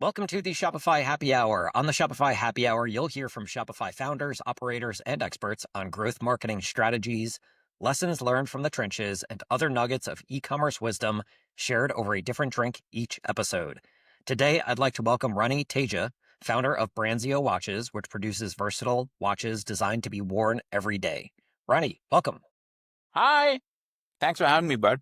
Welcome to the Shopify Happy Hour. On the Shopify Happy Hour, you'll hear from Shopify founders, operators, and experts on growth marketing strategies, lessons learned from the trenches, and other nuggets of e-commerce wisdom shared over a different drink each episode. Today, I'd like to welcome Ronnie Teja, founder of Branzio Watches, which produces versatile watches designed to be worn every day. Ronnie, welcome. Hi. Thanks for having me, bud.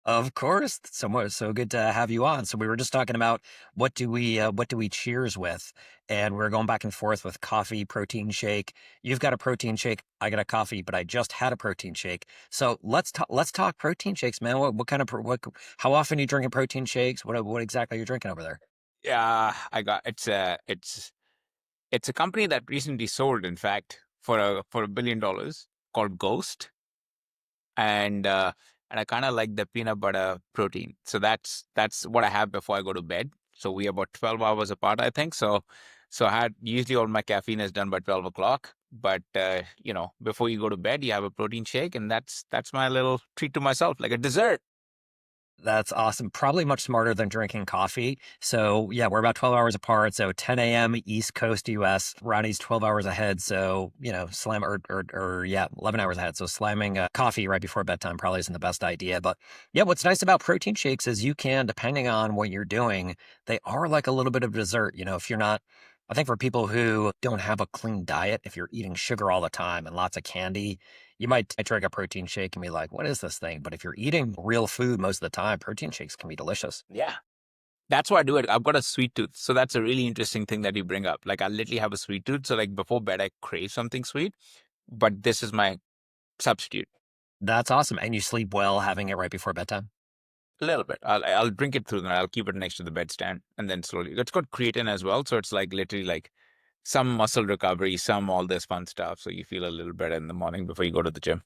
Of course. So good to have you on. So we were just talking about what do we cheers with? And we're going back and forth with coffee, protein shake. You've got a protein shake, I got a coffee, but I just had a protein shake. So let's talk protein shakes, man. What kind of how often are you drinking protein shakes? What exactly are you drinking over there? Yeah, it's a company that recently sold, in fact, for $1 billion called Ghost, and I kind of like the peanut butter protein. So that's what I have before I go to bed. So we are about 12 hours apart, I think. So I had usually all my caffeine is done by 12 o'clock. But before you go to bed, you have a protein shake, and that's my little treat to myself, like a dessert. That's awesome. Probably much smarter than drinking coffee. So yeah, we're about 12 hours apart. So 10 a.m. East Coast US. Ronnie's 12 hours ahead. So, slam or yeah, 11 hours ahead. So slamming coffee right before bedtime probably isn't the best idea. But yeah, what's nice about protein shakes is you can, depending on what you're doing, they are like a little bit of dessert. If you're not, I think for people who don't have a clean diet, if you're eating sugar all the time and lots of candy, you might drink a protein shake and be like, what is this thing? But if you're eating real food most of the time, protein shakes can be delicious. Yeah. That's why I do it. I've got a sweet tooth. So that's a really interesting thing that you bring up. Like I literally have a sweet tooth. So like before bed, I crave something sweet, but this is my substitute. That's awesome. And you sleep well having it right before bedtime? A little bit. I'll drink it through the night. I'll keep it next to the bedstand and then slowly. It's got creatine as well. So it's like literally like some muscle recovery, some all this fun stuff. So you feel a little better in the morning before you go to the gym.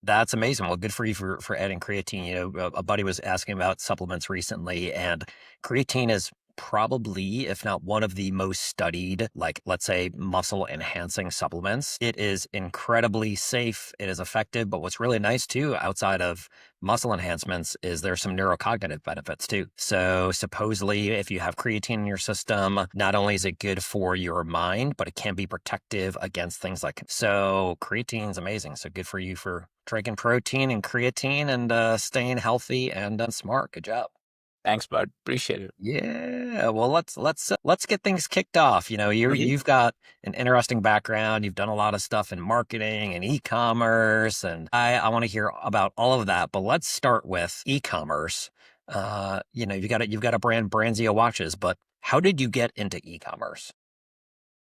That's amazing. Well, good for you for adding creatine. A buddy was asking about supplements recently, and creatine is probably, if not one of the most studied, like, let's say, muscle enhancing supplements. It is incredibly safe. It is effective. But what's really nice too, outside of muscle enhancements, is there's some neurocognitive benefits too. So supposedly, if you have creatine in your system, not only is it good for your mind, but it can be protective against things like, so creatine is amazing. So good for you for drinking protein and creatine and staying healthy and smart. Good job. Thanks, bud. Appreciate it. Yeah, well, let's get things kicked off. You've got an interesting background. You've done a lot of stuff in marketing and e-commerce, and I want to hear about all of that. But let's start with e-commerce. You've got a brand, Branzio Watches, but how did you get into e-commerce?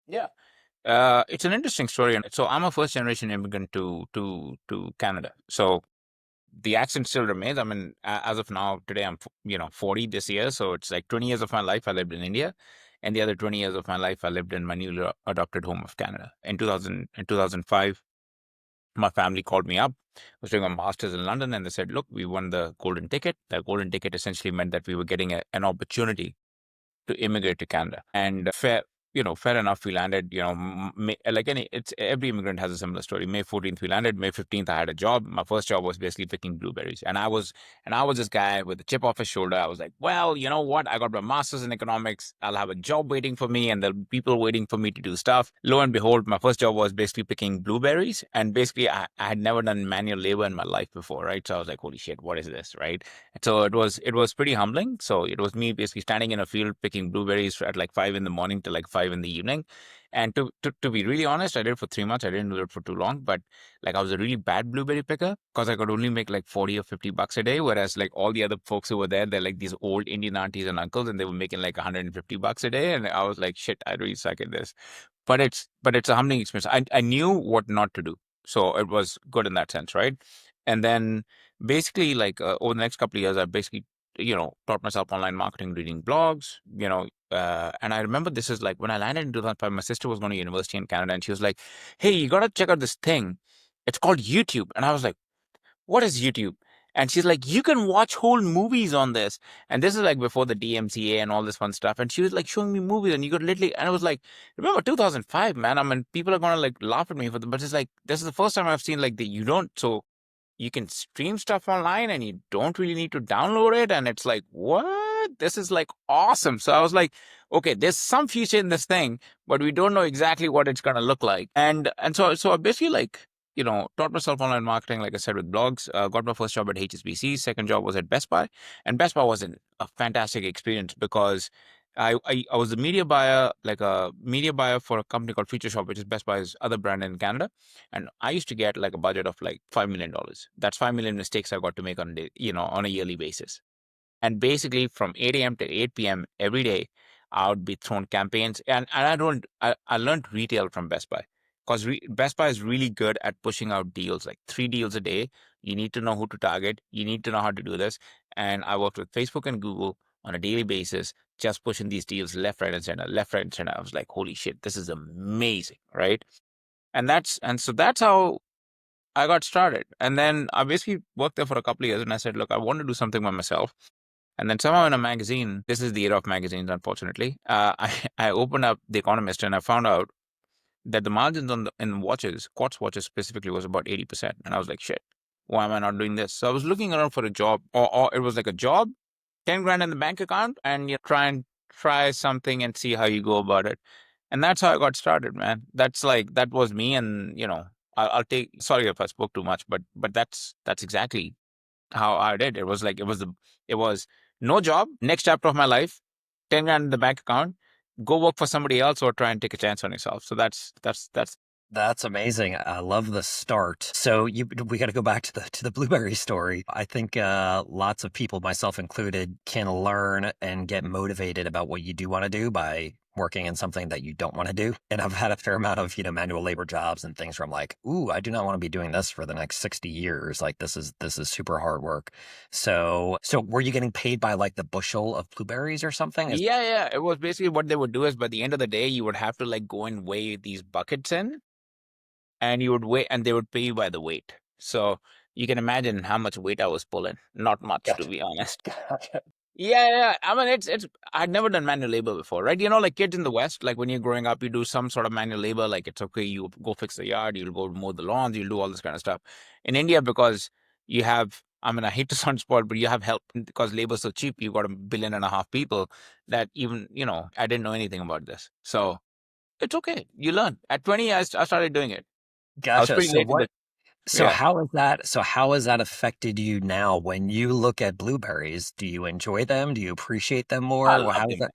Yeah. It's an interesting story. And so I'm a first generation immigrant to Canada. So the accent still remains. I mean, as of now, today I'm 40 this year, so it's like 20 years of my life I lived in India, and the other 20 years of my life I lived in my newly adopted home of Canada. In 2005, my family called me up. I was doing a master's in London, and they said, "Look, we won the golden ticket." The golden ticket essentially meant that we were getting an opportunity to immigrate to Canada. And fair enough, we landed, it's every immigrant has a similar story. May 14th, we landed. May 15th, I had a job. My first job was basically picking blueberries. And I was this guy with a chip off his shoulder. I was like, well, you know what? I got my master's in economics. I'll have a job waiting for me and there'll be people waiting for me to do stuff. Lo and behold, my first job was basically picking blueberries. And basically, I had never done manual labor in my life before, right? So I was like, holy shit, what is this, right? So it was pretty humbling. So it was me basically standing in a field picking blueberries at like 5 in the morning to like 5 in the evening. And to be really honest, I did it for 3 months. I didn't do it for too long, but like I was a really bad blueberry picker because I could only make like 40 or 50 bucks a day. Whereas like all the other folks who were there, they're like these old Indian aunties and uncles, and they were making like 150 bucks a day. And I was like, shit, I really suck at this. But it's a humbling experience. I knew what not to do. So it was good in that sense, right? And then basically like over the next couple of years, I basically, taught myself online marketing, reading blogs, and I remember this is like when I landed in 2005, my sister was going to university in Canada and she was like, hey, you got to check out this thing. It's called YouTube. And I was like, what is YouTube? And she's like, you can watch whole movies on this. And this is like before the DMCA and all this fun stuff. And she was like showing me movies and you could literally, and I was like, remember 2005, man? I mean, people are going to like laugh at me for but it's like, this is the first time I've seen like you can stream stuff online and you don't really need to download it. And it's like, what? what? This is like awesome. So I was like, okay, there's some future in this thing, but we don't know exactly what it's going to look like. And so I basically like, taught myself online marketing, like I said, with blogs. Got my first job at HSBC. Second job was at Best Buy. And Best Buy was a fantastic experience because I was a media buyer, like a media buyer for a company called Future Shop, which is Best Buy's other brand in Canada. And I used to get like a budget of like $5 million. That's 5 million mistakes I got to make on a day, on a yearly basis. And basically from 8 a.m. to 8 p.m. every day, I would be thrown campaigns. And I learned retail from Best Buy because Best Buy is really good at pushing out deals, like 3 deals a day. You need to know who to target. You need to know how to do this. And I worked with Facebook and Google on a daily basis, just pushing these deals left, right, and center, left, right, and center. I was like, holy shit, this is amazing, right? And so that's how I got started. And then I basically worked there for a couple of years and I said, look, I want to do something by myself. And then somehow in a magazine, this is the era of magazines, unfortunately, I opened up The Economist and I found out that the margins in watches, quartz watches specifically, was about 80%. And I was like, shit, why am I not doing this? So I was looking around for a job, or it was like a job, 10 grand in the bank account, and you try something and see how you go about it. And that's how I got started, man. That was me. And, I'll take, sorry if I spoke too much, but that's exactly how I did. It was no job, next chapter of my life, 10 grand in the bank account, go work for somebody else or try and take a chance on yourself. So that's That's amazing. I love the start. So we got to go back to the blueberry story. I think lots of people, myself included, can learn and get motivated about what you do want to do by working in something that you don't want to do. And I've had a fair amount of, manual labor jobs and things where I'm like, ooh, I do not want to be doing this for the next 60 years. Like this is super hard work. So were you getting paid by like the bushel of blueberries or something? yeah. It was basically what they would do is by the end of the day, you would have to like go and weigh these buckets in, and you would weigh, and they would pay you by the weight. So you can imagine how much weight I was pulling. Not much, to Gotcha. be honest. Gotcha. Yeah. I mean, it's. I'd never done manual labor before, right? Like kids in the West, like when you're growing up, you do some sort of manual labor. Like it's okay, you go fix the yard, you'll go mow the lawns, you'll do all this kind of stuff. In India, because you have, I mean, I hate to sound spoiled, but you have help because labor's so cheap. You've got 1.5 billion people that even, I didn't know anything about this. So it's okay. You learn. At 20, I started doing it. I was Gotcha. pretty So late to what? the, yeah. So how has that affected you now when you look at blueberries? Do you enjoy them? Do you appreciate them I more? Well, love how is them. that?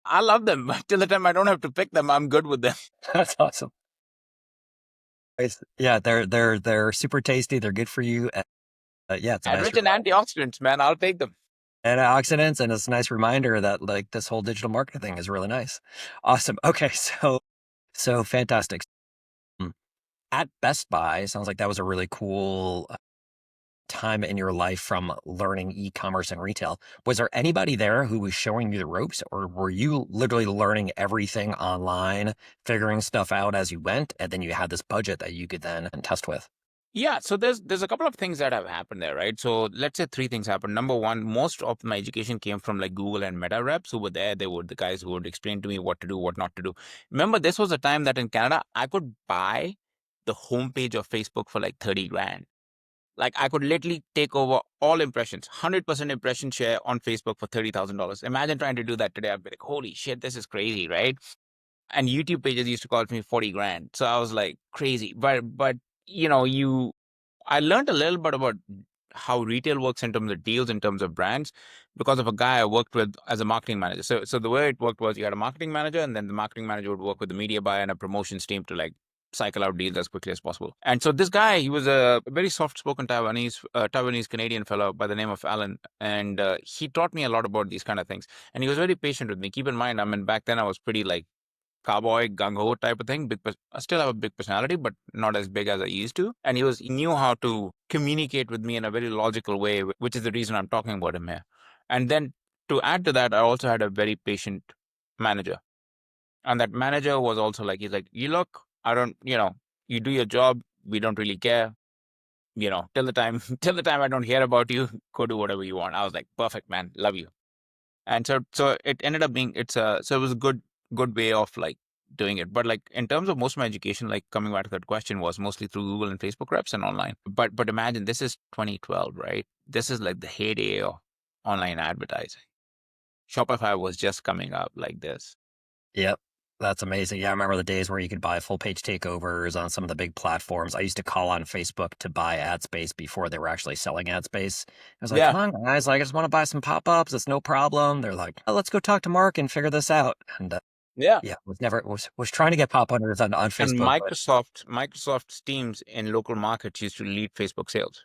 I love them. Till the time I don't have to pick them, I'm good with them. That's awesome. Yeah, they're super tasty. They're good for you. Yeah, it's a And nice rich in antioxidants, man. I'll take them. antioxidants, and it's a nice reminder that like this whole digital marketing thing is really nice. Awesome. Okay, so fantastic. Mm. At Best Buy, sounds like that was a really cool time in your life from learning e-commerce and retail. Was there anybody there who was showing you the ropes, or were you literally learning everything online, figuring stuff out as you went, and then you had this budget that you could then test with? Yeah, so there's a couple of things that have happened there, right? So let's say three things happened. Number one, most of my education came from like Google and Meta reps who were there. They were the guys who would explain to me what to do, what not to do. Remember, this was a time that in Canada, I could buy the homepage of Facebook for like 30 grand. Like I could literally take over all impressions, 100% impression share on Facebook for $30,000. Imagine trying to do that today. I'd be like, holy shit, this is crazy, right? And YouTube pages used to cost me 40 grand. So I was like, crazy. But I learned a little bit about how retail works in terms of deals, in terms of brands, because of a guy I worked with as a marketing manager. So the way it worked was you had a marketing manager, and then the marketing manager would work with the media buyer and a promotions team to like cycle out deals as quickly as possible. And so this guy, he was a very soft-spoken Taiwanese Canadian fellow by the name of Alan, and he taught me a lot about these kind of things. And he was very patient with me. Keep in mind, I mean, back then I was pretty like cowboy gung ho type of thing. I still have a big personality, but not as big as I used to. And he knew how to communicate with me in a very logical way, which is the reason I'm talking about him here. And then to add to that, I also had a very patient manager, and that manager was also like, he's like, you look, I don't, you do your job. We don't really care. Till the time, till the time I don't hear about you, go do whatever you want. I was like, perfect, man, love you. And so it ended up being so it was a good way of like doing it. But like in terms of most of my education, like coming back to that question, was mostly through Google and Facebook reps and online. But imagine this is 2012, right? This is like the heyday of online advertising. Shopify was just coming up like this. Yep. That's amazing. Yeah, I remember the days where you could buy full page takeovers on some of the big platforms. I used to call on Facebook to buy ad space before they were actually selling ad space. I was like, Yeah, come on, guys, like, I just want to buy some pop-ups. It's no problem. They're like, oh, let's go talk to Mark and figure this out. And yeah. yeah, was trying to get pop unders on And Facebook, but Microsoft's teams in local markets used to lead Facebook sales.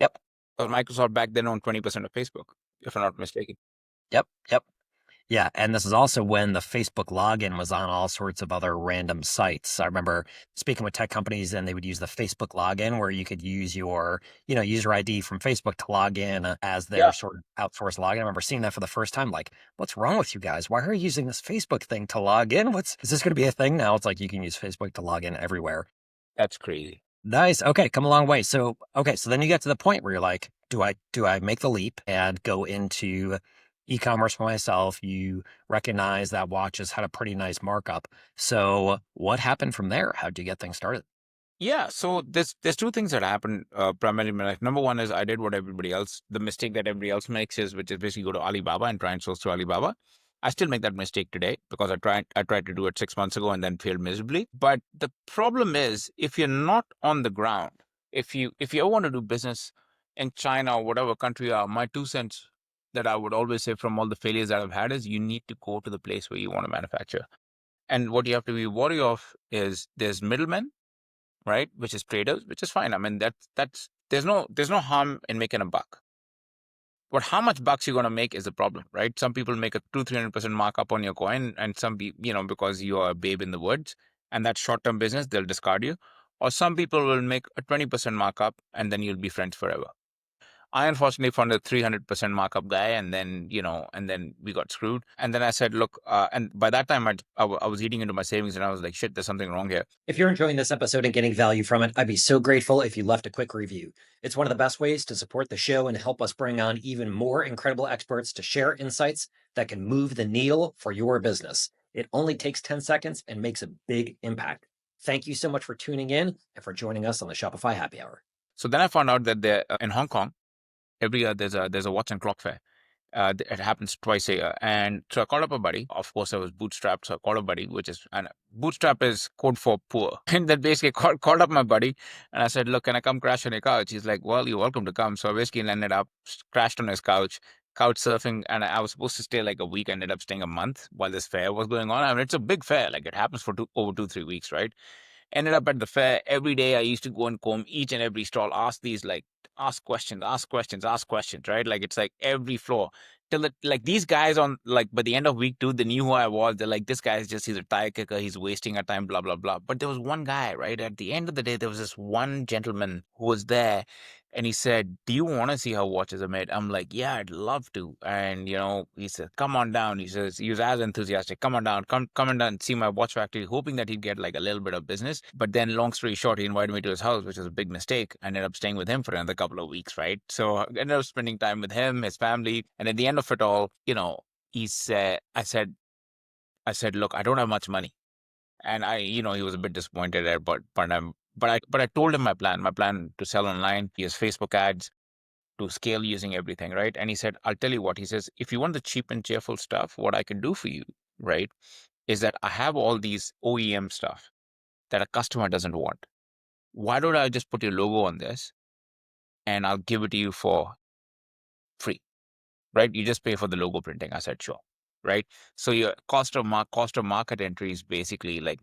yep, Because Microsoft back then owned 20% of Facebook, if I'm not mistaken. yep. Yeah, and this is also when the Facebook login was on all sorts of other random sites. I remember speaking with tech companies and they would use the Facebook login where you could use your, user ID from Facebook to log in as their Yeah, sort of outsourced login. I remember seeing that for the first time, like, what's wrong with you guys? Why are you using this Facebook thing to log in? Is this going to be a thing now? It's like you can use Facebook to log in everywhere. that's crazy. Nice. Okay, come a long way. So, okay, so then you get to the point where you're like, do I make the leap and go into e-commerce for myself? You recognize that watches had a pretty nice markup. So, what happened from there? How'd you get things started? Yeah, so there's two things that happened primarily in my life. Number one is I did what everybody else, the mistake that everybody else makes is, which is basically go to Alibaba and try and source through Alibaba. I still make that mistake today because I tried to do it 6 months ago and then failed miserably. But the problem is if you're not on the ground, if you want to do business in China or whatever country you are, my 2 cents that I would always say from all the failures that I've had is you need to go to the place where you want to manufacture. And what you have to be wary of is there's middlemen, right? Which is traders, which is fine. I mean, that's there's no harm in making a buck. But how much bucks you're gonna make is the problem, right? Some people make a 200-300% markup on your coin, and some people, because you are a babe in the woods, and that's short-term business, they'll discard you. Or some people will make a 20% markup, and then you'll be friends forever. I unfortunately found a 300% markup guy, and then, and then we got screwed. And then I said, look, and by that time I was eating into my savings and I was like, shit, there's something wrong here. If you're enjoying this episode and getting value from it, I'd be so grateful if you left a quick review. It's one of the best ways to support the show and help us bring on even more incredible experts to share insights that can move the needle for your business. It only takes 10 seconds and makes a big impact. Thank you so much for tuning in and for joining us on the Shopify Happy Hour. So then I found out that there in Hong Kong, every year there's a watch and clock fair. It happens twice a year. And so I called up a buddy. Of course, I was bootstrapped. So I called a buddy, and bootstrap is code for poor. And then basically called up my buddy and I said, look, can I come crash on your couch? He's like, well, you're welcome to come. So I basically ended up crashed on his couch surfing. And I was supposed to stay like a week. I ended up staying a month while this fair was going on. I mean, it's a big fair. Like it happens for over 2-3 weeks, right? Ended up at the fair every day. I used to go and comb each and every stall, ask questions, ask questions, right? Like it's like every floor. Like these guys on like by the end of week 2, they knew who I was. They're like, this guy is he's a tire kicker, he's wasting our time, blah, blah, blah. But there was one guy, right? At the end of the day, there was this one gentleman who was there and he said, do you want to see how watches are made? I'm like, yeah, I'd love to. And he said, come on down. He says, he was as enthusiastic. Come on down, come on down and see my watch factory, hoping that he'd get like a little bit of business. But then long story short, he invited me to his house, which was a big mistake. I ended up staying with him for another couple of weeks, right? So I ended up spending time with him, his family. And at the end of it all, I said, look, I don't have much money. And he was a bit disappointed there, but I told him my plan to sell online, use Facebook ads, to scale using everything, right? And he said, I'll tell you what, he says, if you want the cheap and cheerful stuff, what I can do for you, right, is that I have all these OEM stuff that a customer doesn't want. Why don't I just put your logo on this and I'll give it to you for free, right? You just pay for the logo printing. I said, sure, right? So your cost of market entry is basically like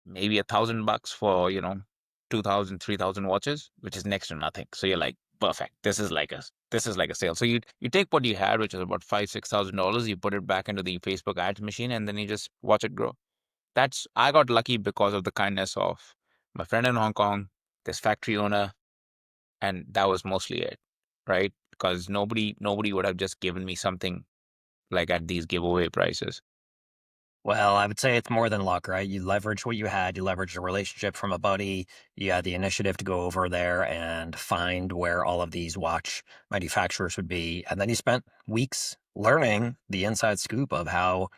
maybe $1,000 for 2,000, 3,000 watches, which is next to nothing. So you're like, perfect. This is like a sale. So you take what you had, which is about $5,000-6,000, you put it back into the Facebook ads machine, and then you just watch it grow. I got lucky because of the kindness of my friend in Hong Kong, this factory owner, and that was mostly it, right? Because nobody would have just given me something like at these giveaway prices. Well, I would say it's more than luck, right? You leverage what you had. You leveraged a relationship from a buddy. You had the initiative to go over there and find where all of these watch manufacturers would be. And then you spent weeks learning the inside scoop of how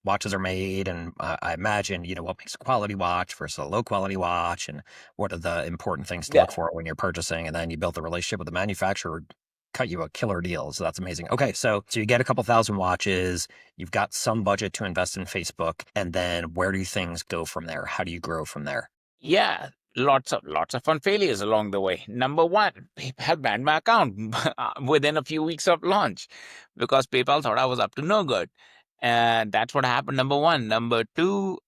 watches are made. And I imagine, what makes a quality watch versus a low quality watch and what are the important things to Yeah. look for when you're purchasing. And then you built a relationship with the manufacturer. cut you a killer deal. So that's amazing. Okay, so you get a couple thousand watches, you've got some budget to invest in Facebook, and then where do things go from there? How do you grow from there? Yeah, lots of fun failures along the way. Number one, PayPal banned my account within a few weeks of launch because PayPal thought I was up to no good, and that's what happened. Number one. Number two,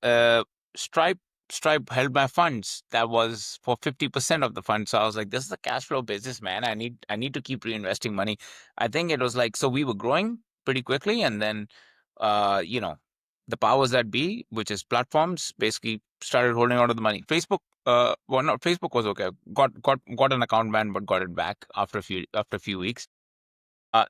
Stripe Stripe held my funds. That was for 50% of the funds. So I was like, this is a cash flow business, man. I need to keep reinvesting money. I think it was like, so we were growing pretty quickly, and then you know, the powers that be, which is platforms, basically started holding on to the money. Facebook, well, not Facebook was okay. Got an account ban, but got it back after a few weeks.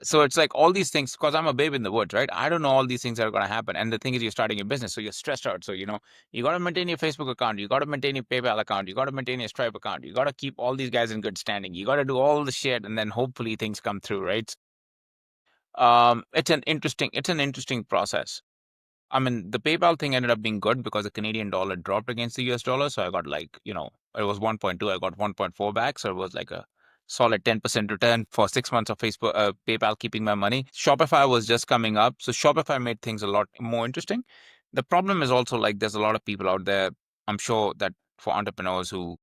So it's like all these things, because I'm a babe in the woods, right? I don't know all these things that are going to happen. And the thing is, you're starting your business, so you're stressed out. So, you got to maintain your Facebook account. You got to maintain your PayPal account. You got to maintain your Stripe account. You got to keep all these guys in good standing. You got to do all the shit, and then hopefully things come through, right? It's an interesting process. I mean, the PayPal thing ended up being good because the Canadian dollar dropped against the US dollar. So I got like, it was 1.2, I got 1.4 back. So it was like a solid 10% return for 6 months of PayPal keeping my money. Shopify was just coming up. So Shopify made things a lot more interesting. The problem is also like there's a lot of people out there, I'm sure that for entrepreneurs who,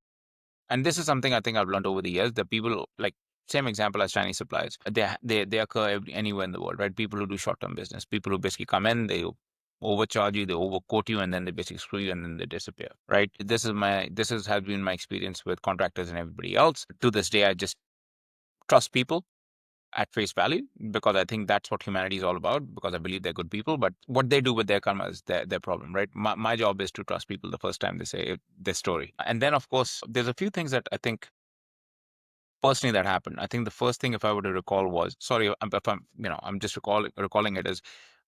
and this is something I think I've learned over the years, that people like, same example as Chinese suppliers. They occur anywhere in the world, right? People who do short term business, people who basically come in, they overcharge you, they overquote you, and then they basically screw you, and then they disappear, right? Has been my experience with contractors and everybody else. To this day, I just trust people at face value because I think that's what humanity is all about. Because I believe they're good people, but what they do with their karma is their problem, right? My job is to trust people the first time they say their story, and then of course there's a few things that I think personally that happened. I think the first thing, if I were to recall, was sorry, if I'm just recalling it, is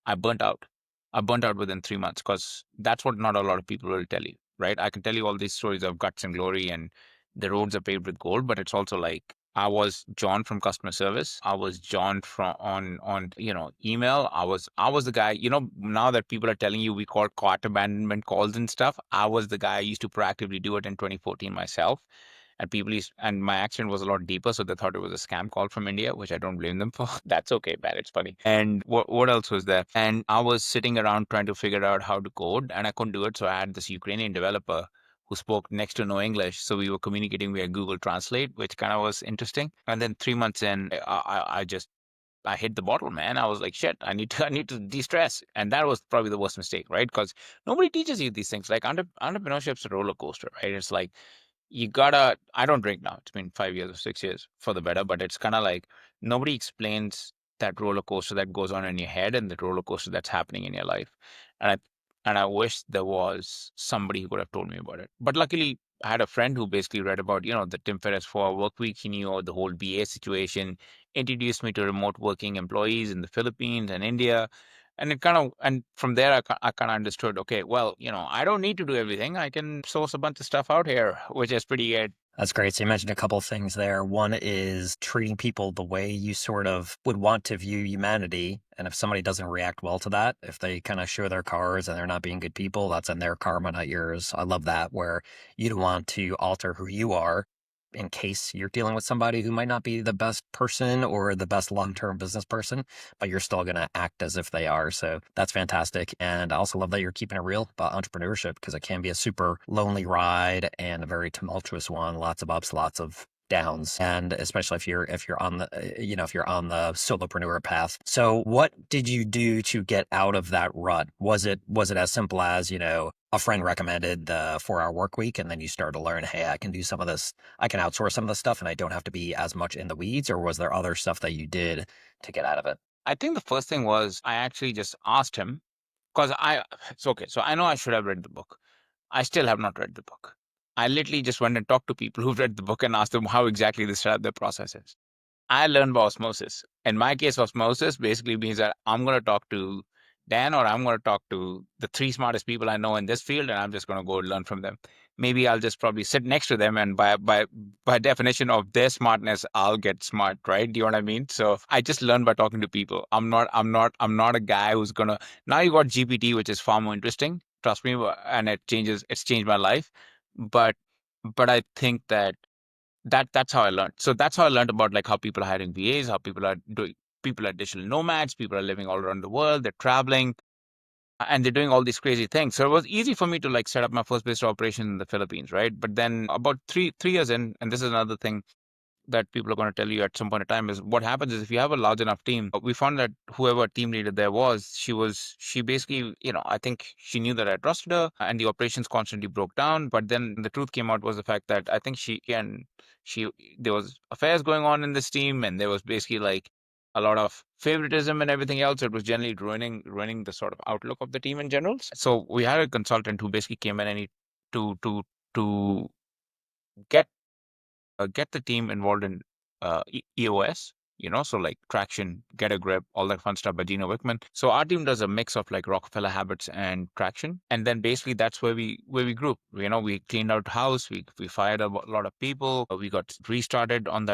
I burnt out. I burnt out within 3 months because that's what not a lot of people will tell you, right? I can tell you all these stories of guts and glory and the roads are paved with gold, but it's also like I was John from customer service. I was John from on email. I was the guy. Now that people are telling you we call cart abandonment calls and stuff, I was the guy. I used to proactively do it in 2014 myself, and my accent was a lot deeper, so they thought it was a scam call from India, which I don't blame them for. That's okay, man. It's funny. And what else was there? And I was sitting around trying to figure out how to code, and I couldn't do it. So I had this Ukrainian developer who spoke next to no English. So we were communicating via Google Translate, which kind of was interesting. And then 3 months in, I hit the bottle, man. I was like, shit, I need to de-stress. And that was probably the worst mistake, right? Because nobody teaches you these things. Like entrepreneurship's a roller coaster, right? It's like I don't drink now. It's been 5 years or 6 years for the better, but it's kind of like nobody explains that roller coaster that goes on in your head and the roller coaster that's happening in your life. And I wish there was somebody who could have told me about it. But luckily, I had a friend who basically read about, the Tim Ferriss 4 work week. He knew the whole BA situation, introduced me to remote working employees in the Philippines and India. And from there, I kind of understood, okay, well, I don't need to do everything. I can source a bunch of stuff out here, which is pretty good. That's great. So you mentioned a couple of things there. One is treating people the way you sort of would want to view humanity. And if somebody doesn't react well to that, if they kind of show their cards and they're not being good people, that's in their karma, not yours. I love that, where you don't want to alter who you are in case you're dealing with somebody who might not be the best person or the best long-term business person, but you're still going to act as if they are. So that's fantastic. And I also love that you're keeping it real about entrepreneurship, because it can be a super lonely ride and a very tumultuous one. Lots of ups, lots of downs, and especially if you're on the if you're on the solopreneur path. So what did you do to get out of that rut? Was it as simple as a friend recommended the 4-hour work week, and then you started to learn, hey, I can do some of this, I can outsource some of this stuff, and I don't have to be as much in the weeds? Or was there other stuff that you did to get out of it? I think the first thing was I actually just asked him because it's okay. So I know I should have read the book. I still have not read the book. I literally just went and talked to people who've read the book and asked them how exactly they set up their processes. I learned by osmosis. In my case, osmosis basically means that I'm going to talk to Dan, or I'm going to talk to the three smartest people I know in this field, and I'm just going to go learn from them. Maybe I'll just probably sit next to them, and by definition of their smartness, I'll get smart, right? Do you know what I mean? So I just learn by talking to people. I'm not a guy who's gonna. Now you got GPT, which is far more interesting. Trust me, and it's changed my life. But I think that that's how I learned. So that's how I learned about like how people are hiring VAs, how people are digital nomads, people are living all around the world, they're traveling, and they're doing all these crazy things. So it was easy for me to like set up my first base operation in the Philippines, right? But then about three years in, and this is another thing that people are going to tell you at some point in time, is what happens is if you have a large enough team. We found that whoever team leader there was, she basically, I think she knew that I trusted her, and the operations constantly broke down. But then the truth came out was the fact that I think she there was affairs going on in this team, and there was basically like a lot of favoritism and everything else. It was generally ruining the sort of outlook of the team in general. So we had a consultant who basically came in and he to get get the team involved in EOS, so like traction, get a grip, all that fun stuff by Gino Wickman. So our team does a mix of like Rockefeller habits and traction, and then basically that's where we grew. We cleaned out house, we fired a lot of people, we got restarted on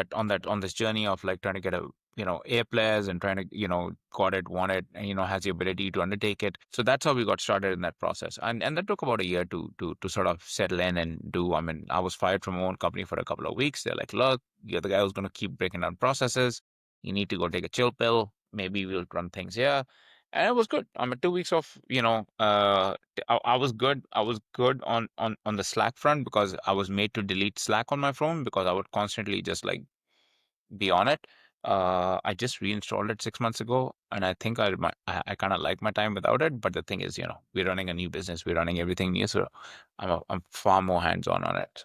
this journey of like trying to get A players and trying to got it, want it, and has the ability to undertake it. So that's how we got started in that process, and that took about a year to sort of settle in and do. I mean, I was fired from my own company for a couple of weeks. They're like, look, you're the guy who's going to keep breaking down processes. You need to go take a chill pill. Maybe we'll run things here. And it was good. I mean, 2 weeks of, I was good. I was good on the Slack front because I was made to delete Slack on my phone because I would constantly just like be on it. I just reinstalled it 6 months ago, and I think I kind of like my time without it. But the thing is, we're running a new business, we're running everything new, so I'm far more hands on it.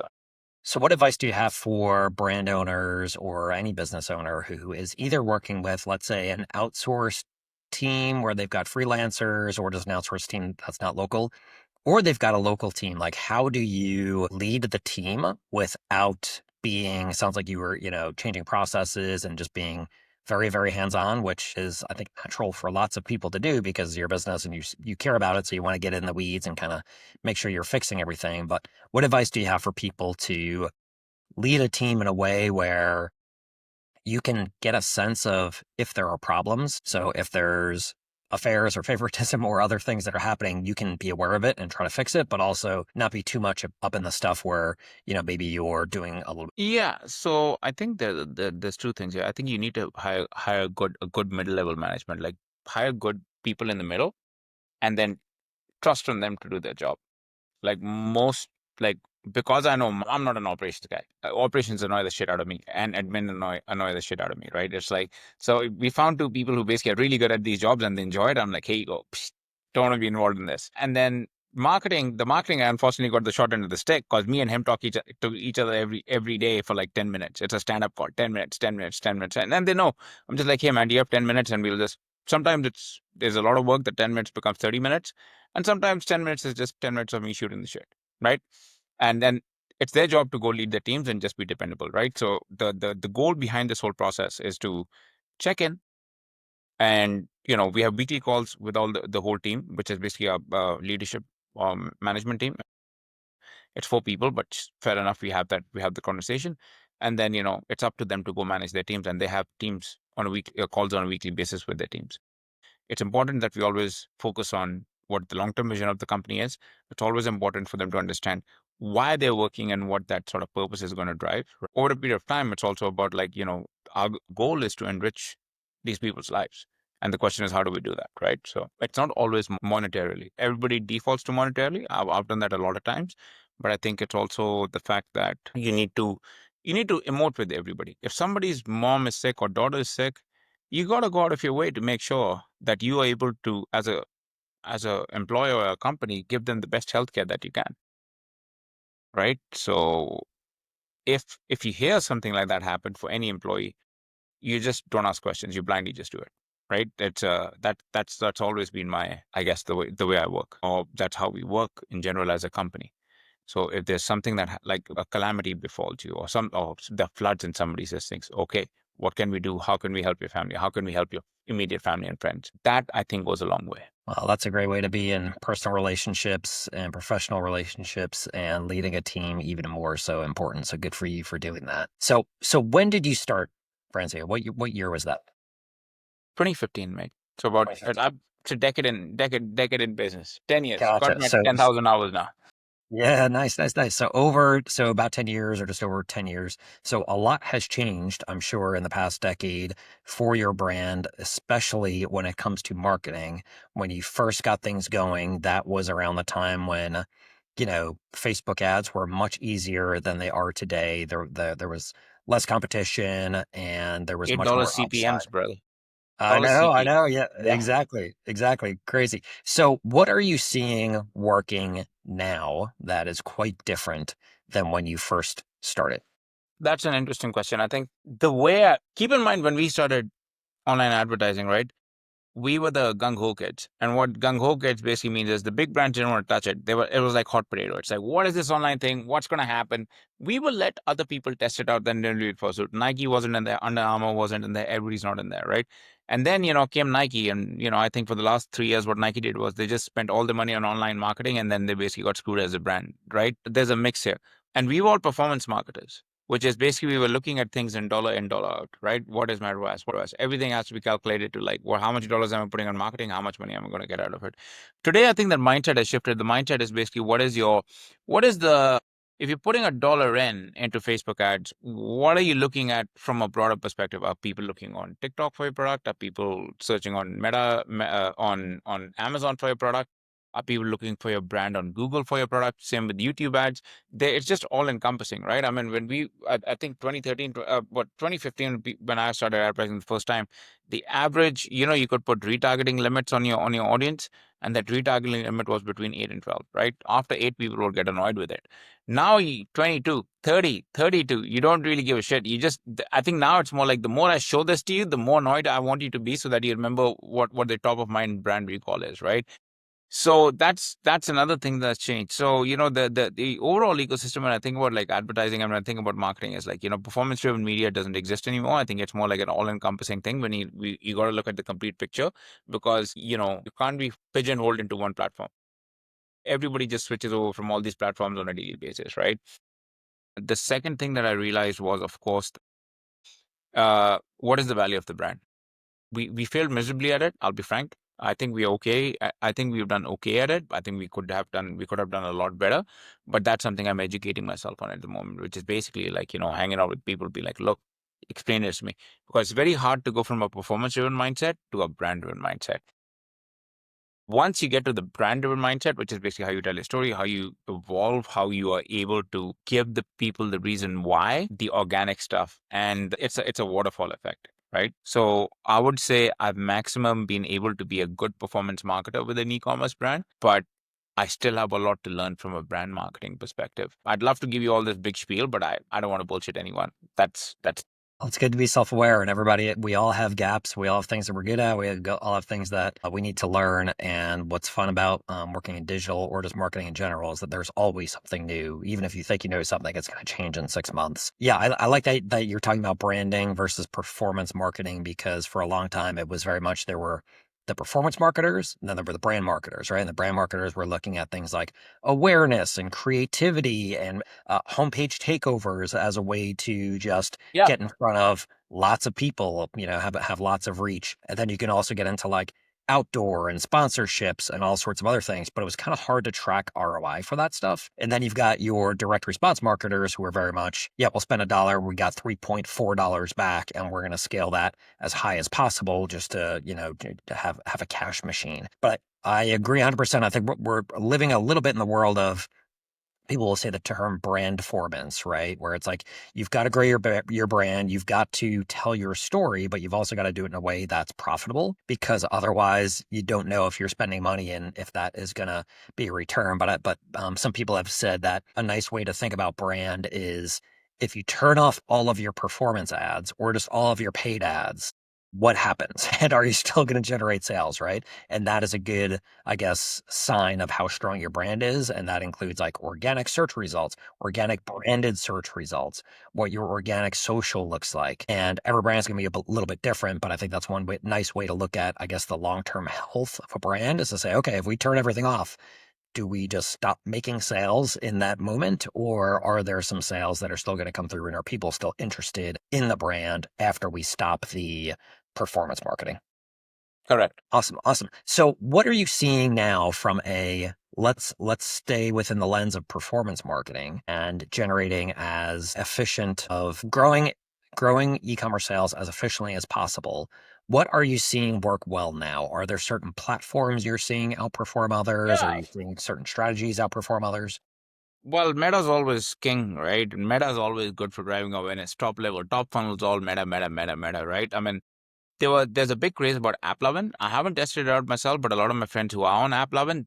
So, what advice do you have for brand owners or any business owner who is either working with, let's say, an outsourced team where they've got freelancers, or just an outsourced team that's not local, or they've got a local team? Like, how do you lead the team without being, sounds like you were, changing processes and just being very, very hands-on, which is, I think, natural for lots of people to do because your business and you care about it. So you want to get in the weeds and kind of make sure you're fixing everything. But what advice do you have for people to lead a team in a way where you can get a sense of if there are problems? So if there's affairs or favoritism or other things that are happening, you can be aware of it and try to fix it, but also not be too much up in the stuff where, maybe you're doing a little. Yeah, so I think there's two things here. I think you need to hire a good middle level management, like hire good people in the middle, and then trust on them to do their job. Like most, like because I know I'm not an operations guy. Operations annoy the shit out of me, and admin annoy the shit out of me. Right? It's like, so we found two people who basically are really good at these jobs and they enjoy it. I'm like, hey, you go. Psst, don't want to be involved in this. And then the marketing, I unfortunately got the short end of the stick because me and him talk to each other every day for like 10 minutes. It's a stand up call, 10 minutes, 10 minutes, 10 minutes, and then they know. I'm just like, hey man, do you have 10 minutes? And we'll just, sometimes there's a lot of work that 10 minutes becomes 30 minutes, and sometimes 10 minutes is just 10 minutes of me shooting the shit, right? And then it's their job to go lead the teams and just be dependable, right? So the goal behind this whole process is to check in, and we have weekly calls with all the whole team, which is basically a leadership management team. It's 4 people, but fair enough, we have the conversation, and then it's up to them to go manage their teams, and they have teams on a week calls on a weekly basis with their teams. It's important that we always focus on what the long-term vision of the company is. It's always important for them to understand why they're working and what that sort of purpose is going to drive. Over a period of time, it's also about like, our goal is to enrich these people's lives. And the question is, how do we do that, right? So it's not always monetarily. Everybody defaults to monetarily. I've done that a lot of times. But I think it's also the fact that you need to emote with everybody. If somebody's mom is sick or daughter is sick, you got to go out of your way to make sure that you are able to, as a employer or a company, give them the best healthcare that you can, right? So if you hear something like that happen for any employee, you just don't ask questions, you blindly just do it, right? It's that's always been my, I guess, the way I work, or that's how we work in general as a company. So if there's something that like a calamity befalls you, or the floods in somebody says things, okay, what can we do? How can we help your family? How can we help your immediate family and friends? That I think goes a long way. Well, that's a great way to be in personal relationships and professional relationships, and leading a team even more so important. So good for you for doing that. So when did you start, Branzio? What year was that? 2015, mate. So about 2015. it's a decade in business. 10 years. Got Gotcha. my So 10,000 hours now. Yeah, nice, nice, nice. So about 10 years or just over 10 years. So a lot has changed, I'm sure, in the past decade for your brand, especially when it comes to marketing. When you first got things going, that was around the time when, Facebook ads were much easier than they are today. There was less competition and there was much $8 more upside. CPMs, brother. I Dollars know, I CP. know. Yeah, Yeah. exactly. Exactly. Crazy. So, what are you seeing working now that is quite different than when you first started? That's an interesting question. I think keep in mind when we started online advertising, right? We were the gung ho kids. And what gung ho kids basically means is the big brands didn't want to touch it. It was like hot potato. It's like, what is this online thing? What's going to happen? We will let other people test it out, then they'll do it first. So Nike wasn't in there, Under Armour wasn't in there, everybody's not in there, right? And then, came Nike. And, I think for the last 3 years, what Nike did was they just spent all the money on online marketing and then they basically got screwed as a brand, right? There's a mix here. And we were all performance marketers, which is basically we were looking at things in, dollar out, right? What is my ROAS? What ROAS? Everything has to be calculated to like, well, how much dollars am I putting on marketing? How much money am I going to get out of it? Today, I think that mindset has shifted. The mindset is basically if you're putting a dollar into Facebook ads, what are you looking at from a broader perspective? Are people looking on TikTok for your product? Are people searching on on Amazon for your product? Are people looking for your brand on Google for your product? Same with YouTube ads. It's just all encompassing, right? I mean, I think 2013, 2015, when I started advertising the first time, the average, you could put retargeting limits on your audience, and that retargeting limit was between 8 and 12, right? After 8, people will get annoyed with it. Now, 22, 30, 32, you don't really give a shit. I think now it's more like the more I show this to you, the more annoyed I want you to be so that you remember what the top of mind brand recall is, right? So that's another thing that's changed. So, the overall ecosystem, when I think about like advertising and when I think about marketing is like, performance driven media doesn't exist anymore. I think it's more like an all encompassing thing when you got to look at the complete picture because, you can't be pigeonholed into one platform. Everybody just switches over from all these platforms on a daily basis, right? The second thing that I realized was, of course, what is the value of the brand? We failed miserably at it. I'll be frank. I think we're okay. I think we've done okay at it. I think we could have done a lot better. But that's something I'm educating myself on at the moment, which is basically like, hanging out with people, be like, look, explain this to me. Because it's very hard to go from a performance driven mindset to a brand driven mindset. Once you get to the brand driven mindset, which is basically how you tell a story, how you evolve, how you are able to give the people the reason why, the organic stuff, and it's a waterfall effect, right? So I would say I've maximum been able to be a good performance marketer with an e-commerce brand, but I still have a lot to learn from a brand marketing perspective. I'd love to give you all this big spiel, but I don't want to bullshit anyone. That's Well, it's good to be self-aware, and we all have gaps. We all have things that we're good at. All have things that we need to learn. And what's fun about working in digital or just marketing in general is that there's always something new. Even if you think you know something, it's going to change in 6 months. Yeah, I like that you're talking about branding versus performance marketing because for a long time it was very much there were the performance marketers, and then there were the brand marketers, right? And the brand marketers were looking at things like awareness and creativity and homepage takeovers as a way to just yeah. get in front of lots of people, have lots of reach. And then you can also get into like outdoor and sponsorships and all sorts of other things, but it was kind of hard to track ROI for that stuff. And then you've got your direct response marketers who are very much, yeah, we'll spend $1, we got $3.4 back, and we're going to scale that as high as possible just to have a cash machine. But I agree 100%. I think we're living a little bit in the world of people will say the term brand performance, right? Where it's like you've got to grow your brand, you've got to tell your story, but you've also got to do it in a way that's profitable because otherwise you don't know if you're spending money and if that is going to be a return. But some people have said that a nice way to think about brand is if you turn off all of your performance ads or just all of your paid ads, what happens? And are you still going to generate sales, right? And that is a good, I guess, sign of how strong your brand is. And that includes like organic search results, organic branded search results, what your organic social looks like. And every brand is going to be a little bit different. But I think that's one nice way to look at, I guess, the long-term health of a brand is to say, okay, if we turn everything off, do we just stop making sales in that moment? Or are there some sales that are still going to come through and are people still interested in the brand after we stop the performance marketing? Correct. Awesome. Awesome. So what are you seeing now from a let's stay within the lens of performance marketing and generating as efficient of growing e-commerce sales as efficiently as possible. What are you seeing work well now? Are there certain platforms you're seeing outperform others? Are Yeah. you seeing certain strategies outperform others? Well, Meta's always king, right? Meta is always good for driving awareness. Top level, top funnels, all Meta, Meta, Meta, Meta, right? I mean, there's a big craze about AppLovin. I haven't tested it out myself, but a lot of my friends who are on AppLovin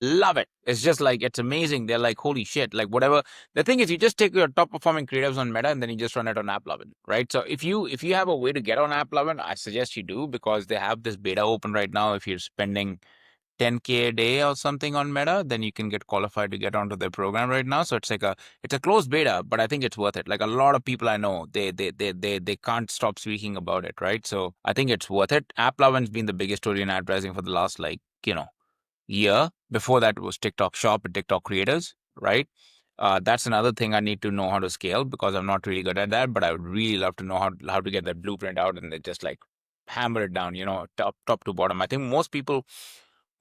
love it. It's just like it's amazing. They're like, holy shit, like whatever. The thing is, you just take your top performing creatives on Meta and then you just run it on AppLovin, right? So if you have a way to get on AppLovin, I suggest you do because they have this beta open right now. If you're spending 10K a day or something on Meta, then you can get qualified to get onto their program right now. So it's a closed beta, but I think it's worth it. Like a lot of people I know, they can't stop speaking about it, right? So I think it's worth it. AppLovin's been the biggest story in advertising for the last year. Before that was TikTok Shop and TikTok creators, right? That's another thing I need to know how to scale because I'm not really good at that, but I would really love to know how to get that blueprint out and then just like hammer it down, top to bottom. I think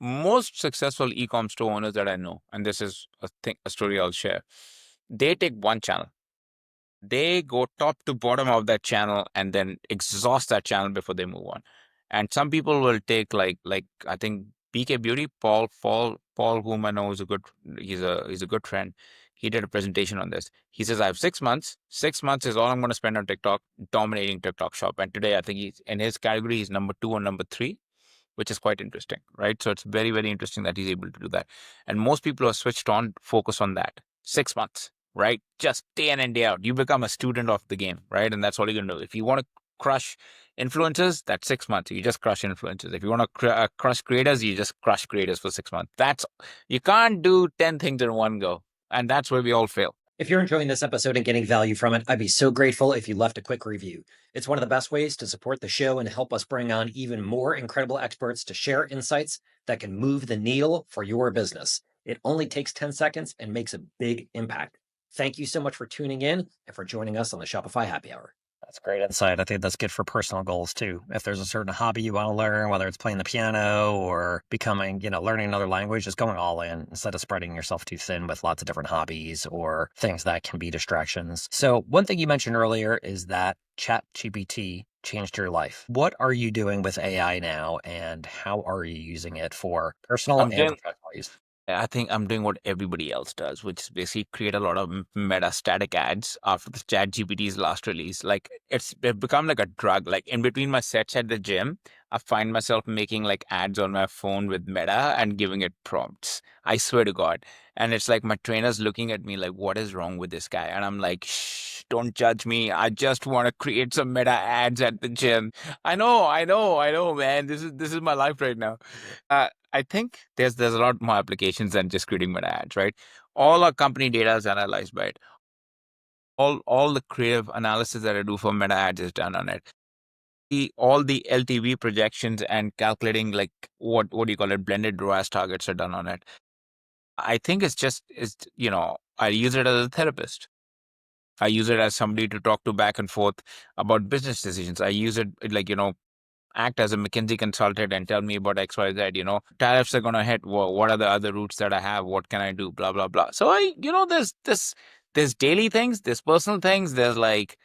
most successful ecom store owners that I know, and this is a story I'll share, they take one channel. They go top to bottom of that channel and then exhaust that channel before they move on. And some people will take like I think BK Beauty, Paul, whom I know is he's a good friend. He did a presentation on this. He says, I have 6 months. 6 months is all I'm going to spend on TikTok, dominating TikTok shop. And today I think he's in his category, he's number 2 or number 3, which is quite interesting, right? So it's very, very interesting that he's able to do that. And most people are switched on, focus on that. 6 months, right? Just day in and day out. You become a student of the game, right? And that's all you're going to do. If you want to crush influencers, that's 6 months. You just crush influencers. If you want to crush creators, you just crush creators for 6 months. You can't do 10 things in one go. And that's where we all fail. If you're enjoying this episode and getting value from it, I'd be so grateful if you left a quick review. It's one of the best ways to support the show and help us bring on even more incredible experts to share insights that can move the needle for your business. It only takes 10 seconds and makes a big impact. Thank you so much for tuning in and for joining us on the Shopify Happy Hour. That's great insight. I think that's good for personal goals too. If there's a certain hobby you want to learn, whether it's playing the piano or learning another language, just going all in instead of spreading yourself too thin with lots of different hobbies or things that can be distractions. So one thing you mentioned earlier is that ChatGPT changed your life. What are you doing with AI now and how are you using it for personal I'm and doing professional use? I think I'm doing what everybody else does, which is basically create a lot of meta static ads after the Chat GPT's last release. Like it's become like a drug. Like in between my sets at the gym, I find myself making like ads on my phone with Meta and giving it prompts. I swear to God. And it's like my trainer's looking at me like, what is wrong with this guy? And I'm like, shh, don't judge me. I just want to create some Meta ads at the gym. I know, man. This is my life right now. I think there's a lot more applications than just creating meta ads, right? All our company data is analyzed by it. All the creative analysis that I do for meta ads is done on it. All the LTV projections and calculating like what do you call it, blended ROAS targets are done on it. I think I use it as a therapist. I use it as somebody to talk to back and forth about business decisions. I use it like, act as a McKinsey consultant and tell me about XYZ, tariffs are going to hit. What are the other routes that I have? What can I do? Blah, blah, blah. So there's daily things, there's personal things, there's like,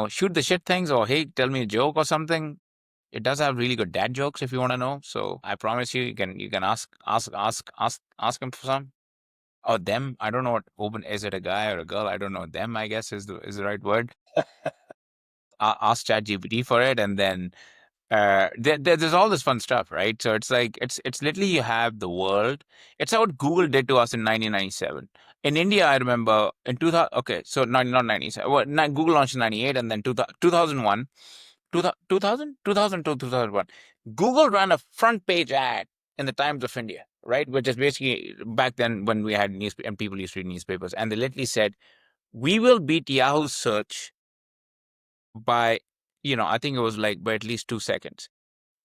shoot the shit things or, hey, tell me a joke or something. It does have really good dad jokes if you want to know. So I promise you can ask him for some. Or them. I don't know what open, is it a guy or a girl? I don't know. Them, I guess is the right word. Ask ChatGPT for it and then there's all this fun stuff, right? So it's like it's literally you have the world. It's what Google did to us in 1997. In India, I remember in 2000. Okay, so not 97. Well, Google launched in 98, and then 2001, 2000, 2002, 2001. Google ran a front page ad in the Times of India, right? Which is basically back then when we had news and people used to read newspapers, and they literally said, "We will beat Yahoo search by." I think it was like by at least 2 seconds.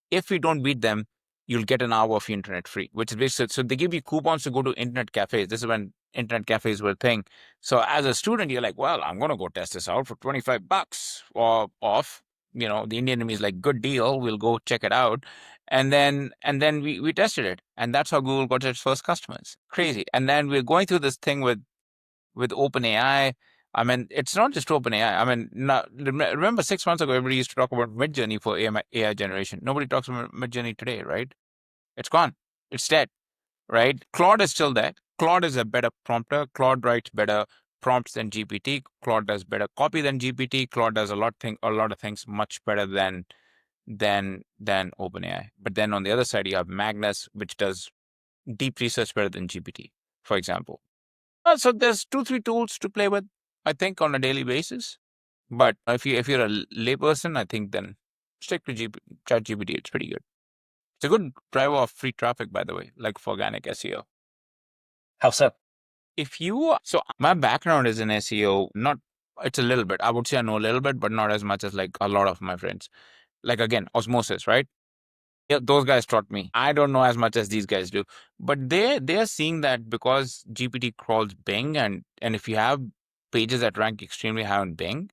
If we don't beat them, you'll get an hour of internet free, which is basically, so they give you coupons to go to internet cafes. This is when internet cafes were a thing. So as a student, you're like, well, I'm going to go test this out for $25 or off. The Indian Army is like, good deal. We'll go check it out. And then we tested it, and that's how Google got its first customers. Crazy. And then we're going through this thing with OpenAI. I mean, it's not just OpenAI. I mean, remember 6 months ago, everybody used to talk about Midjourney for AI generation. Nobody talks about Midjourney today, right? It's gone. It's dead, right? Claude is still there. Claude is a better prompter. Claude writes better prompts than GPT. Claude does better copy than GPT. Claude does a lot of things much better than OpenAI. But then on the other side, you have Magnus, which does deep research better than GPT, for example. So there's 2, 3 tools to play with, I think, on a daily basis. But if you're a layperson, I think then stick to ChatGPT. It's pretty good. It's a good driver of free traffic, by the way, like for organic SEO. How so? So my background is in SEO, not, it's a little bit. I would say I know a little bit, but not as much as like a lot of my friends. Like again, osmosis, right? Yeah, those guys taught me. I don't know as much as these guys do, but they're seeing that because GPT crawls Bing, and if you have pages that rank extremely high on Bing,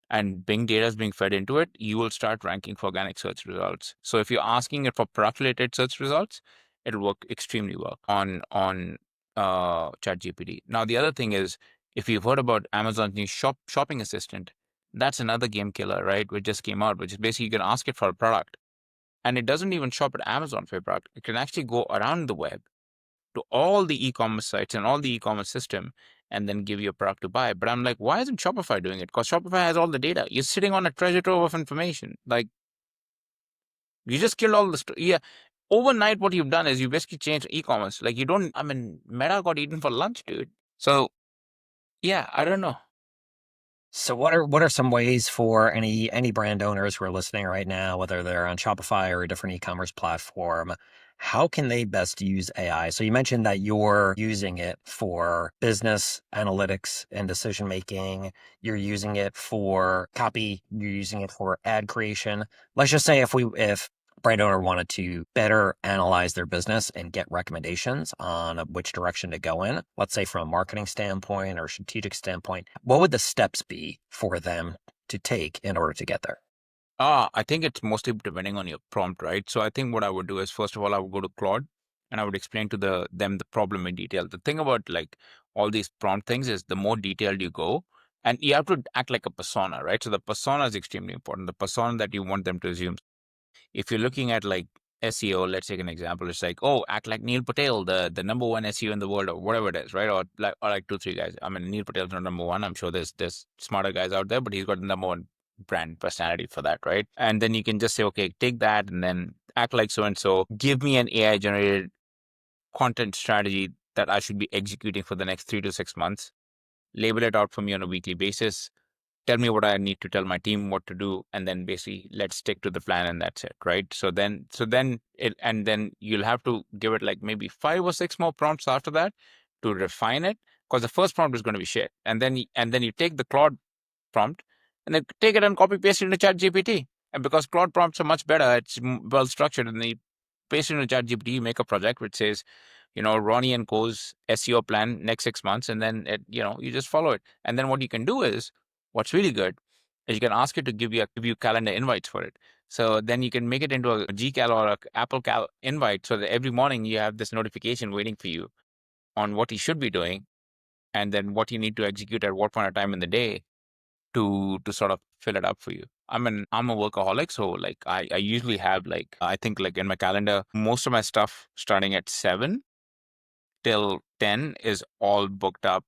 and Bing data is being fed into it, you will start ranking for organic search results. So if you're asking it for product-related search results, it'll work extremely well on ChatGPT. Now the other thing is, if you've heard about Amazon's new shopping assistant, that's another game killer, right? Which just came out, which is basically you can ask it for a product and it doesn't even shop at Amazon for your product. It can actually go around the web to all the e-commerce sites and all the e-commerce system and then give you a product to buy. But I'm like, why isn't Shopify doing it? Because Shopify has all the data. You're sitting on a treasure trove of information. Like, you just killed all the yeah. Overnight, what you've done is you basically changed e-commerce. Like, you don't, I mean, Meta got eaten for lunch, dude. So yeah, I don't know. So what are some ways for any brand owners who are listening right now, whether they're on Shopify or a different e-commerce platform, how can they best use AI? So you mentioned that you're using it for business analytics and decision making. You're using it for copy. You're using it for ad creation. Let's just say if brand owner wanted to better analyze their business and get recommendations on which direction to go in, let's say from a marketing standpoint or strategic standpoint, what would the steps be for them to take in order to get there? I think it's mostly depending on your prompt, right? So I think what I would do is, first of all, I would go to Claude and I would explain to them the problem in detail. The thing about like all these prompt things is the more detailed you go, and you have to act like a persona, right? So the persona is extremely important. The persona that you want them to assume. If you're looking at like SEO, let's take an example. It's like, oh, act like Neil Patel, the number one SEO in the world, or whatever it is, right? Or like 2, 3 guys. I mean, Neil Patel's not number one. I'm sure there's smarter guys out there, but he's got the number one brand personality for that, right? And then you can just say, okay, take that and then act like so and so. Give me an AI generated content strategy that I should be executing for the next 3 to 6 months. Label it out for me on a weekly basis, tell me what I need to tell my team what to do, and then basically let's stick to the plan and that's it, right? So then you'll have to give it like maybe 5 or 6 more prompts after that to refine it, because the first prompt is going to be shit, and then you take the Claude prompt and then take it and copy paste it into Chat GPT. And because Claude prompts are much better, it's well structured, and you paste it into Chat GPT, you make a project which says, Ronnie and Co's SEO plan next 6 months, and then you just follow it. And then what you can do is, what's really good is you can ask it to give you calendar invites for it. So then you can make it into a Gcal or a Apple Cal invite, so that every morning you have this notification waiting for you on what you should be doing, and then what you need to execute at what point of time in the day to sort of fill it up for you. I'm a workaholic, so like I usually have, like, I think like in my calendar, most of my stuff starting at 7 till 10 is all booked up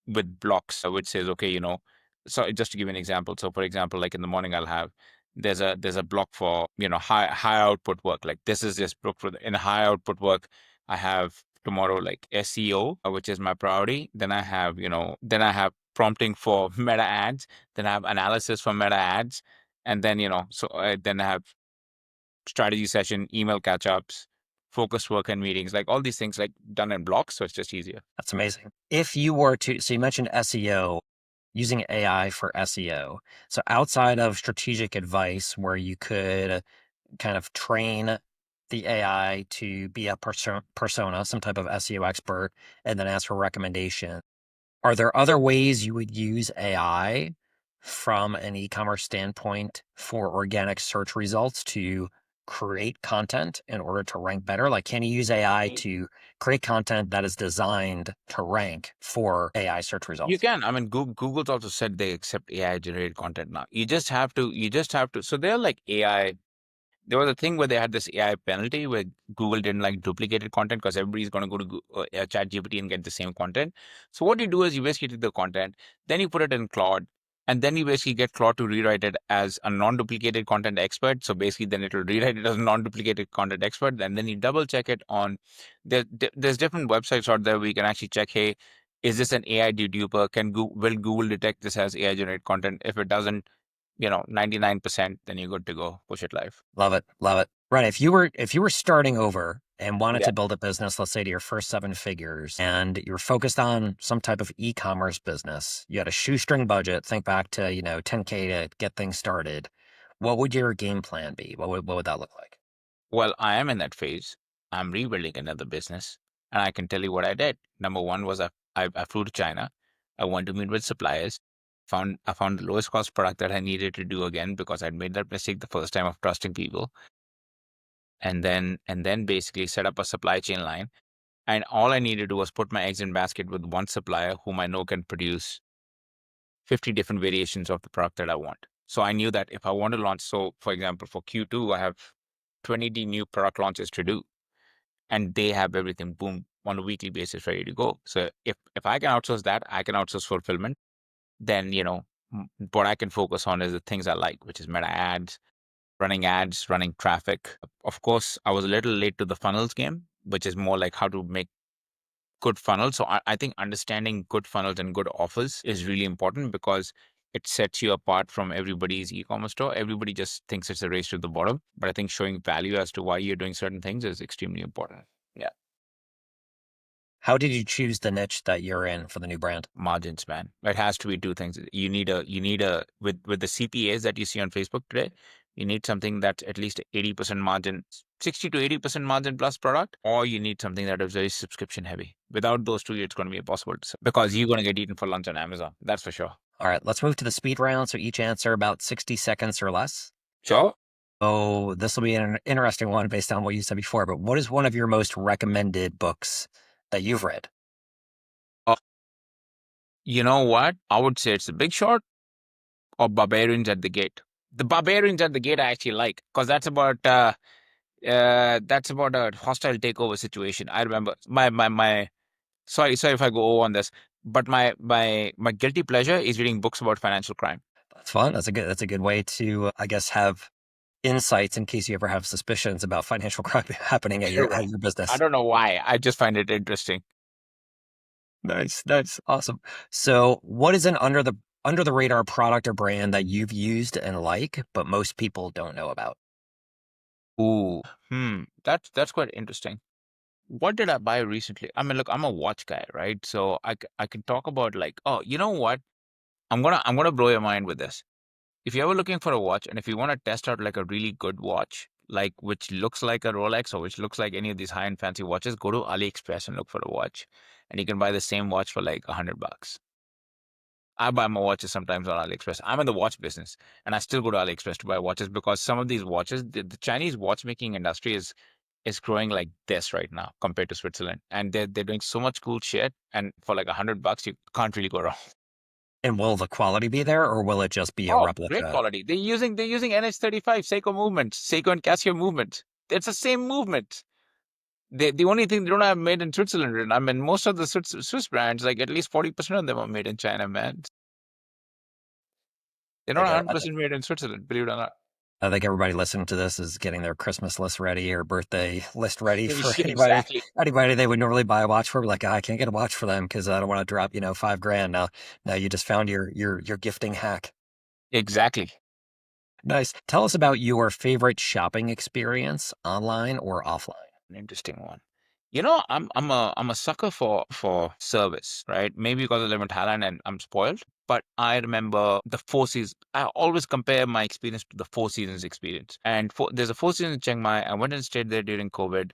with blocks, which says, okay, so just to give you an example. So for example, like in the morning, there's a block for, high output work. Like this is just booked for in high output work. I have tomorrow like SEO, which is my priority. Then I have prompting for meta ads. Then I have analysis for meta ads. And then, then I have strategy session, email catch ups, focus work and meetings, like all these things like done in blocks. So it's just easier. That's amazing. If you were to, so you mentioned SEO, using AI for SEO. So outside of strategic advice, where you could kind of train the AI to be a persona, some type of SEO expert, and then ask for recommendation, are there other ways you would use AI from an e-commerce standpoint for organic search results to create content in order to rank better? Like, can you use AI to create content that is designed to rank for AI search You results? can. I mean, Google's also said they accept AI generated content now. You just have to. So they're like AI. There was a thing where they had this AI penalty where Google didn't like duplicated content because everybody's going to go to ChatGPT and get the same content. So what you do is you basically take the content, then you put it in Claude, and then you basically get Claude to rewrite it as a non-duplicated content expert. So basically, then it will rewrite it as a non-duplicated content expert, and then you double check it on. There's different websites out there where you can actually check, hey, is this an AI deduper? Will Google detect this as AI generated content? If it doesn't, 99%, then you're good to go. Push it live. Love it. Love it. Right. If you were starting over and wanted Yeah. to build a business, let's say to your first seven figures, and you're focused on some type of e-commerce business, you had a shoestring budget, think back to, 10K to get things started. What would your game plan be? What would that look like? Well, I am in that phase. I'm rebuilding another business, and I can tell you what I did. Number one was I flew to China. I went to meet with suppliers. I found the lowest cost product that I needed to do again because I'd made that mistake the first time of trusting people, and then basically set up a supply chain line. And all I needed to do was put my eggs in basket with one supplier whom I know can produce 50 different variations of the product that I want. So I knew that if I want to launch, so for example, for Q2, I have 20 new product launches to do, and they have everything boom on a weekly basis ready to go. So if I can outsource that, I can outsource fulfillment. Then what I can focus on is the things I like, which is meta ads, running traffic. Of course, I was a little late to the funnels game, which is more like how to make good funnels. So I think understanding good funnels and good offers is really important because it sets you apart from everybody's e-commerce store. Everybody just thinks it's a race to the bottom, but I think showing value as to why you're doing certain things is extremely important. Yeah. How did you choose the niche that you're in for the new brand? Margins, man. It has to be two things. You need a with the CPAs that you see on Facebook today, you need something that's at least 80% margin, 60 to 80% margin plus product, or you need something that is very subscription heavy. Without those two, it's going to be impossible to sell because you're going to get eaten for lunch on Amazon. That's for sure. All right, let's move to the speed round. So each answer about 60 seconds or less. Sure. Oh, this will be an interesting one based on what you said before, but what is one of your most recommended books that you've read? Uh, you know what? I would say it's The Big Short or Barbarians at the Gate. The Barbarians at the Gate I actually like because that's about a hostile takeover situation. I remember my sorry if I go over on this, but my guilty pleasure is reading books about financial crime. That's fun. That's a good way to, I guess, have insights in case you ever have suspicions about financial crime happening at your You're right. at your I business. don't know why. I just find it interesting. Nice, nice, awesome. So, what is an under the radar product or brand that you've used and like, but most people don't know about? Ooh, that's quite interesting. What did I buy recently? I mean, look, I'm a watch guy, right? So I can talk about like, oh, you know what? I'm gonna blow your mind with this. If you're ever looking for a watch and if you want to test out like a really good watch, like which looks like a Rolex or which looks like any of these high-end fancy watches, go to AliExpress and look for a watch. And you can buy the same watch for like $100. I buy my watches sometimes on AliExpress. I'm in the watch business and I still go to AliExpress to buy watches because some of these watches, the Chinese watchmaking industry is growing like this right now compared to Switzerland. And they're doing so much cool shit. And for like $100, you can't really go wrong. And will the quality be there, or will it just be a Oh, great replica? quality. They're using NH35 Seiko movements, Seiko and Casio movements. It's the same movement. The only thing they don't have made in Switzerland. I mean, most of the Swiss brands, like at least 40% of them are made in China, man. They're I not think, I, 100% made in Switzerland, believe it or not. I think everybody listening to this is getting their Christmas list ready or birthday list ready for anybody Exactly. anybody they would normally buy a watch for. Like, I can't get a watch for them because I don't want to drop, $5,000. Now you just found your gifting hack. Exactly. Nice. Tell us about your favorite shopping experience, online or offline. An interesting one. I'm a sucker for service, right? Maybe because I live in Thailand and I'm spoiled. But I remember the Four Seasons. I always compare my experience to the Four Seasons experience. And there's a Four Seasons in Chiang Mai. I went and stayed there during COVID,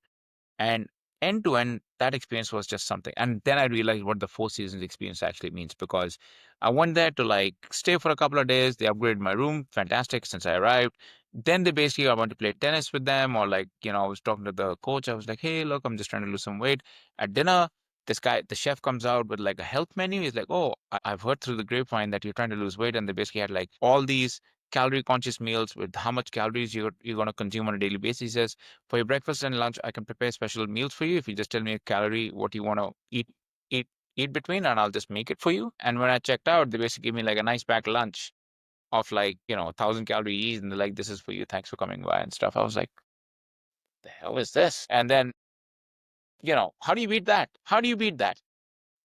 and end to end, that experience was just something. And then I realized what the Four Seasons experience actually means because I went there to like stay for a couple of days. They upgraded my room, fantastic since I arrived. then they basically, I want to play tennis with them, or like, I was talking to the coach. I was like, hey, look, I'm just trying to lose some weight. At dinner, this guy, the chef comes out with like a health menu. He's like, oh, I've heard through the grapevine that you're trying to lose weight. And they basically had like all these calorie conscious meals with how much calories you're going to consume on a daily basis. He says, for your breakfast and lunch, I can prepare special meals for you. If you just tell me a calorie, what you want to eat, eat between, and I'll just make it for you. And when I checked out, they basically gave me like a nice packed lunch of like, 1,000 calories, and they're like, this is for you. Thanks for coming by and stuff. I was like, the hell is this? And then, how do you beat that? How do you beat that?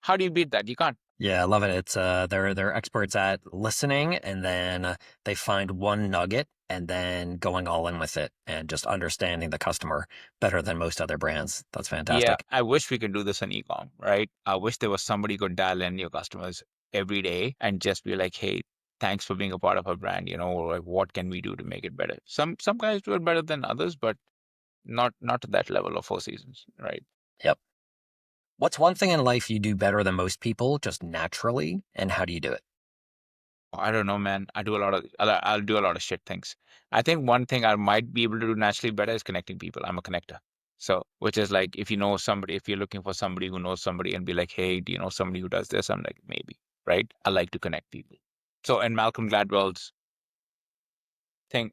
How do you beat that? You can't. Yeah, I love it. It's they're experts at listening, and then they find one nugget and then going all in with it and just understanding the customer better than most other brands. That's Yeah, fantastic. I wish we could do this in ecom, right? I wish there was somebody who could dial in your customers every day and just be like, hey, thanks for being a part of our brand, or like, what can we do to make it better? Some guys do it better than others, but not to that level of Four Seasons, right? Yep. What's one thing in life you do better than most people just naturally, and how do you do it? I don't know, man. I'll do a lot of shit things. I think one thing I might be able to do naturally better is connecting people. I'm a connector. So, which is like, if you know somebody, if you're looking for somebody who knows somebody and be like, hey, do you know somebody who does this? I'm like, maybe, right? I like to connect people. So in Malcolm Gladwell's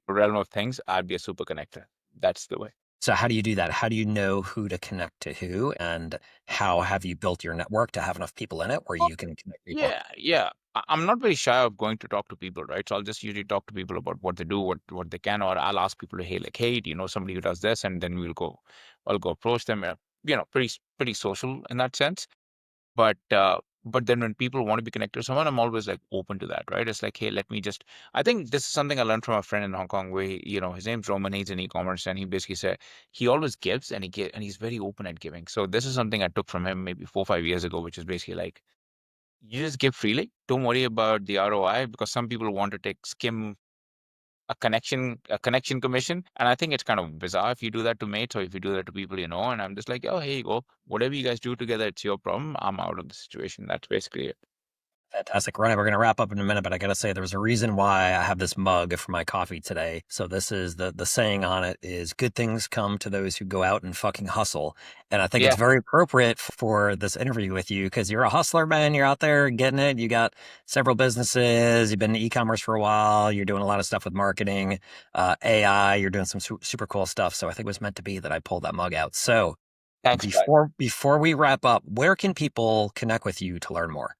realm of things, I'd be a super connector. That's the way. So how do you do that? How do you know who to connect to who, and how have you built your network to have enough people in it where you can connect people? Yeah, yeah. I'm not very shy of going to talk to people, right? So I'll just usually talk to people about what they do, what they can, or I'll ask people to, hey, like, hey, do you know somebody who does this? And then I'll go approach them. Pretty social in that sense. But then when people want to be connected to someone, I'm always like open to that, right? It's like, hey, let me just. I think this is something I learned from a friend in Hong Kong, where his name's Roman, he's in e-commerce, and he basically said he always gives, and he's very open at giving. So this is something I took from him maybe 4 or 5 years ago, which is basically like, you just give freely. Don't worry about the ROI, because some people want to take skim a connection commission. And I think it's kind of bizarre if you do that to mates, or if you do that to people, and I'm just like, oh, here you go. Whatever you guys do together, it's your problem. I'm out of the situation. That's basically it. Fantastic. Ronnie, we're going to wrap up in a minute, but I got to say there's a reason why I have this mug for my coffee today. So this is the saying on it is good things come to those who go out and fucking hustle. And I think it's Yeah, very appropriate for this interview with you because you're a hustler, man. You're out there getting it. You got several businesses. You've been in e-commerce for a while. You're doing a lot of stuff with marketing, AI. You're doing some super cool stuff. So I think it was meant to be that I pulled that mug out. So thanks, bud. before we wrap up, where can people connect with you to learn more?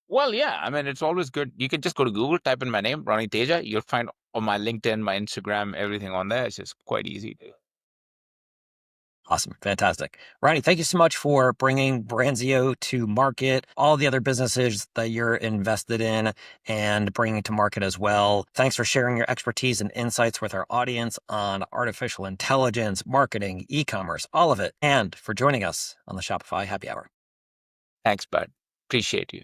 Well, yeah, I mean, it's always good. You can just go to Google, type in my name, Ronnie Teja. You'll find on my LinkedIn, my Instagram, everything on there. It's just quite easy to. Awesome. Fantastic. Ronnie, thank you so much for bringing Branzio to market, all the other businesses that you're invested in and bringing to market as well. Thanks for sharing your expertise and insights with our audience on artificial intelligence, marketing, e-commerce, all of it, and for joining us on the Shopify Happy Hour. Thanks, bud. Appreciate you.